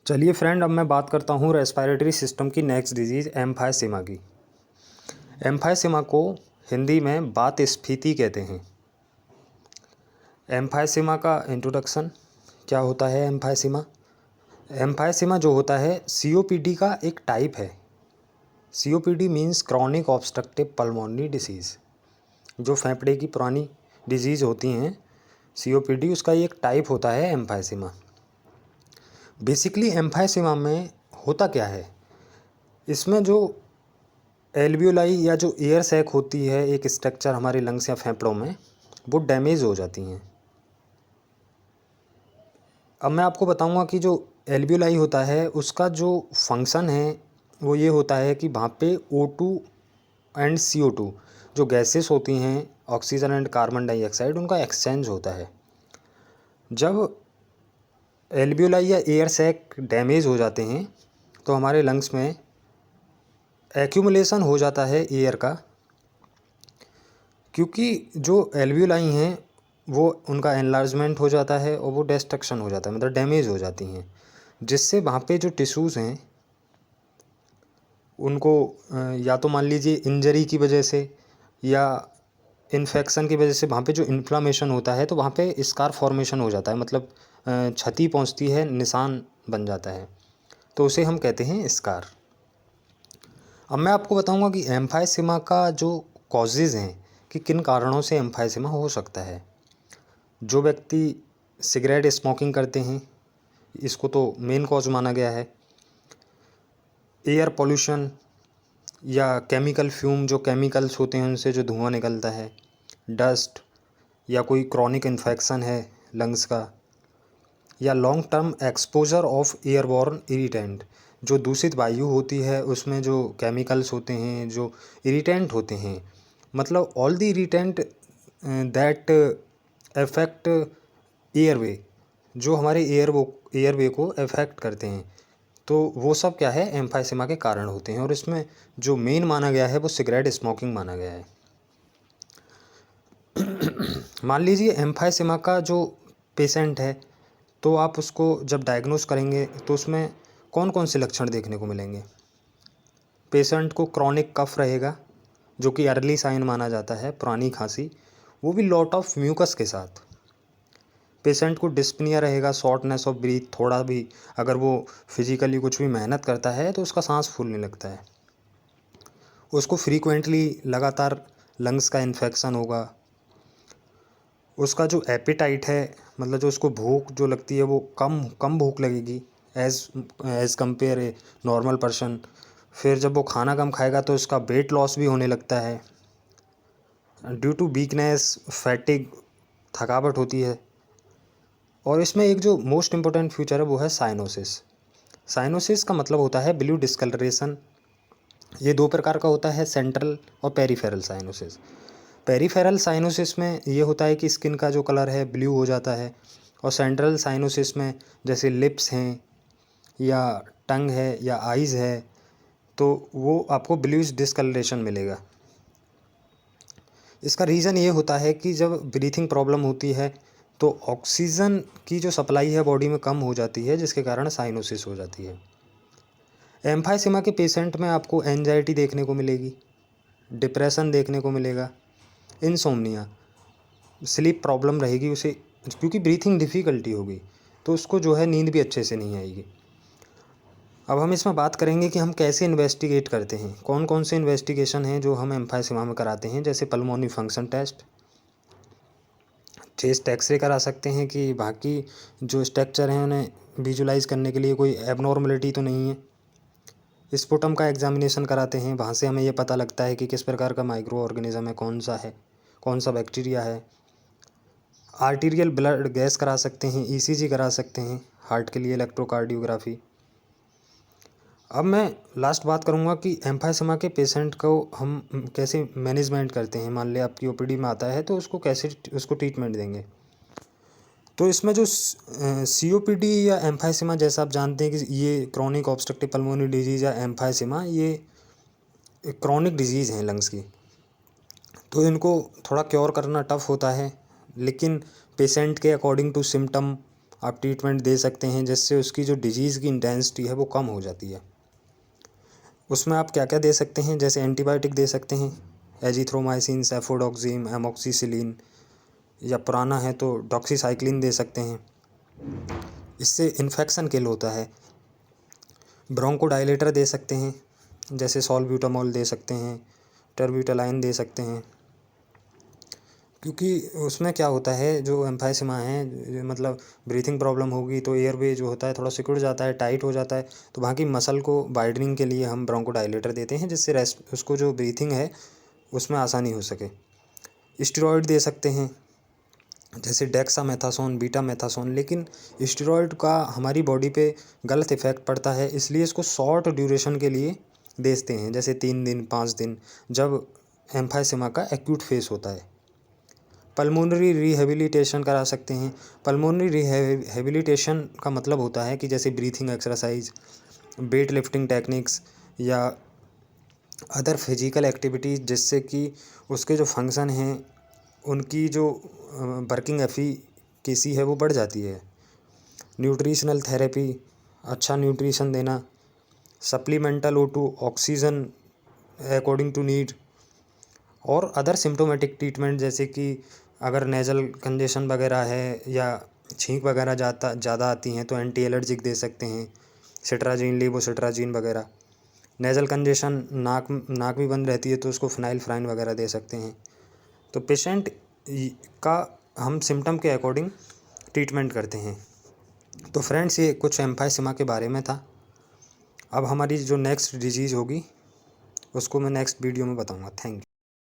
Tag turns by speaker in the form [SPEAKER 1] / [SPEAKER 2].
[SPEAKER 1] चलिए फ्रेंड, अब मैं बात करता हूँ रेस्पिरेटरी सिस्टम की नेक्स्ट डिजीज़ एम्फाइसीमा की। एम्फाइसीमा को हिंदी में बात स्फीति कहते हैं। एम्फाइसीमा का इंट्रोडक्शन, क्या होता है एम्फाइसीमा? एम्फाइसीमा जो होता है सीओपीडी का एक टाइप है। COPD means chronic obstructive pulmonary disease. जो फेफड़े की पुरानी डिजीज़ होती हैं सीओपीडी, उसका एक टाइप होता है एम्फाइसीमा। बेसिकली एम्फाइसीमा में होता क्या है, इसमें जो एल्वियोलाई या जो एयर सैक होती है, एक स्ट्रक्चर हमारे लंग्स या फेफड़ों में, वो डैमेज हो जाती हैं। अब मैं आपको बताऊंगा कि जो एल्वियोलाई होता है उसका जो फंक्शन है वो ये होता है कि वहाँ पे O2 एंड CO2 जो गैसेस होती हैं, ऑक्सीजन एंड कार्बन डाइऑक्साइड, उनका एक्सचेंज होता है। जब एल्वियोलाई या एयर सैक डैमेज हो जाते हैं तो हमारे लंग्स में एक्यूमुलेशन हो जाता है एयर का, क्योंकि जो एल्वियोलाई हैं वो उनका एनलार्जमेंट हो जाता है और वो डिस्ट्रक्शन हो जाता है, मतलब डैमेज हो जाती हैं, जिससे वहाँ पे जो टिश्यूज़ हैं उनको या तो मान लीजिए इंजरी की वजह से या इन्फेक्शन की वजह से वहाँ पे जो इन्फ्लामेशन होता है तो वहाँ पे स्कार फॉर्मेशन हो जाता है, मतलब क्षति पहुँचती है, निशान बन जाता है, तो उसे हम कहते हैं स्कार। अब मैं आपको बताऊंगा कि एम्फाइसीमा का जो कॉजेज़ हैं कि किन कारणों से एम्फाइसीमा हो सकता है। जो व्यक्ति सिगरेट स्मोकिंग करते हैं, इसको तो मेन कॉज माना गया है। एयर पोल्यूशन या केमिकल फ्यूम, जो केमिकल्स होते हैं उनसे जो धुआं निकलता है, डस्ट, या कोई क्रॉनिक इन्फेक्शन है लंग्स का, या long term exposure of airborne irritant, जो दूषित वायु होती है उसमें जो केमिकल्स होते हैं, जो इरिटेंट होते हैं, मतलब all the irritant that affect airway, जो हमारे एयरवे को अफेक्ट करते हैं, तो वो सब क्या है, एम्फाइसीमा के कारण होते हैं। और इसमें जो मेन माना गया है वो सिगरेट स्मोकिंग माना गया है। मान लीजिए एम्फाइसीमा का जो पेशेंट है, तो आप उसको जब डायग्नोस करेंगे तो उसमें कौन कौन से लक्षण देखने को मिलेंगे। पेशेंट को क्रॉनिक कफ रहेगा, जो कि अर्ली साइन माना जाता है, पुरानी खांसी, वो भी लॉट ऑफ म्यूकस के साथ। पेशेंट को डिस्पनिया रहेगा, शॉर्टनेस ऑफ ब्रीथ, थोड़ा भी अगर वो फिजिकली कुछ भी मेहनत करता है तो उसका सांस फूलने लगता है। उसको फ्रीक्वेंटली लगातार लंग्स का इन्फेक्शन होगा। उसका जो एपेटाइट है, मतलब जो उसको भूख जो लगती है वो कम भूख लगेगी as compare a normal person. फिर जब वो खाना कम खाएगा तो उसका वेट लॉस भी होने लगता है ड्यू टू वीकनेस, फैटिग, थकावट होती है। और इसमें एक जो मोस्ट इम्पोर्टेंट फीचर है वो है साइनोसिस। साइनोसिस का मतलब होता है ब्लू डिस्कलरेशन। ये दो प्रकार का होता है, सेंट्रल और पेरिफेरल साइनोसिस। पेरिफेरल साइनोसिस में ये होता है कि स्किन का जो कलर है ब्लू हो जाता है, और सेंट्रल साइनोसिस में जैसे लिप्स हैं या टंग है या आइज़ है, तो वो आपको ब्लूइश डिस्कलरेशन मिलेगा। इसका रीज़न ये होता है कि जब ब्रीथिंग प्रॉब्लम होती है तो ऑक्सीजन की जो सप्लाई है बॉडी में कम हो जाती है, जिसके कारण साइनोसिस हो जाती है। एम्फाइसीमा के पेशेंट में आपको एंजाइटी देखने को मिलेगी, डिप्रेशन देखने को मिलेगा, इंसोम्निया, स्लीप प्रॉब्लम रहेगी उसे, क्योंकि ब्रीथिंग डिफ़िकल्टी होगी तो उसको जो है नींद भी अच्छे से नहीं आएगी। अब हम इसमें बात करेंगे कि हम कैसे इन्वेस्टिगेट करते हैं, कौन कौन से इन्वेस्टिगेशन हैं जो हम एम्फाइसीमा में कराते हैं। जैसे pulmonary function test, chest x-ray करा सकते हैं कि बाकी जो स्ट्रक्चर हैं उन्हें विजुलाइज करने के लिए कोई एबनॉर्मलिटी तो नहीं है। स्पुटम का एग्जामिनेशन कराते हैं, वहाँ से हमें ये पता लगता है कि किस प्रकार का माइक्रो ऑर्गेनिज्म है, कौन सा बैक्टीरिया है। आर्टीरियल ब्लड गैस करा सकते हैं, ईसीजी करा सकते हैं, हार्ट के लिए इलेक्ट्रोकार्डियोग्राफी। अब मैं लास्ट बात करूंगा कि एम्फाइसीमा के पेशेंट को हम कैसे मैनेजमेंट करते हैं। मान लिया आपकी ओपीडी में आता है तो उसको कैसे उसको ट्रीटमेंट देंगे। तो इसमें जो सीओपीडी या एम्फाइसीमा, जैसा आप जानते हैं कि ये क्रॉनिक ऑब्स्ट्रक्टिव पल्मोनरी डिजीज़ या एम्फाइसीमा, ये क्रॉनिक डिजीज़ हैं लंग्स की, तो इनको थोड़ा क्योर करना टफ होता है, लेकिन पेशेंट के अकॉर्डिंग टू सिम्टम आप ट्रीटमेंट दे सकते हैं, जिससे उसकी जो डिजीज़ की इंटेंसिटी है वो कम हो जाती है। उसमें आप क्या क्या दे सकते हैं, जैसे एंटीबायोटिक दे सकते हैं, एजिथ्रोमाइसिन, सेफोडोक्सिम, एमोक्सिसिलिन, या पुराना है तो डॉक्सीसाइक्लिन दे सकते हैं। इससे इन्फेक्शन किल होता है। ब्रोंकोडायलेटर दे सकते हैं, जैसे सॉल्ब्यूटामॉल दे सकते हैं, टर्ब्यूटालाइन दे सकते हैं, क्योंकि उसमें क्या होता है, जो एम्फाइसेमा है, मतलब ब्रीथिंग प्रॉब्लम होगी तो एयरवे जो होता है थोड़ा सिकुड़ जाता है, टाइट हो जाता है, तो वहाँ की मसल को वाइडनिंग के लिए हम ब्रोंकोडायलेटर देते हैं, जिससे रेस्ट उसको जो ब्रीथिंग है उसमें आसानी हो सके। स्टेरॉइड दे सकते हैं, जैसे डेक्सामेथासोन, बीटामेथासोन, लेकिन स्टेरॉइड का हमारी बॉडी पे गलत इफ़ेक्ट पड़ता है, इसलिए इसको शॉर्ट ड्यूरेशन के लिए देते हैं, जैसे 3 दिन 5 दिन, जब एम्फाइसेमा का एक्यूट फेस होता है। पल्मोनरी रिहेबिलिटेशन करा सकते हैं। पल्मोनरी रिहेबिलिटेशन का मतलब होता है कि जैसे breathing exercise, weight lifting techniques या अदर फिजिकल एक्टिविटीज़, जिससे कि उसके जो फंक्शन हैं उनकी जो वर्किंग एफिकेसी है वो बढ़ जाती है। न्यूट्रिशनल थेरेपी, अच्छा न्यूट्रिशन देना, supplemental O2 oxygen according to need, और अदर सिम्टोमेटिक ट्रीटमेंट, जैसे कि अगर नेज़ल कंजेशन वगैरह है या छींक वगैरह ज़्यादा आती हैं तो एंटी एलर्जिक दे सकते हैं, सिट्राजीन, लेवोसिट्राजीन वगैरह। नेज़ल कंजेशन, नाक भी बंद रहती है तो उसको फिनाइलफ्राइन वगैरह दे सकते हैं। तो पेशेंट का हम सिम्टम के अकॉर्डिंग ट्रीटमेंट करते हैं। तो फ्रेंड्स, ये कुछ एम्फाइसेमा के बारे में था। अब हमारी जो नेक्स्ट डिजीज़ होगी उसको मैं नेक्स्ट वीडियो में बताऊंगा। Thank you.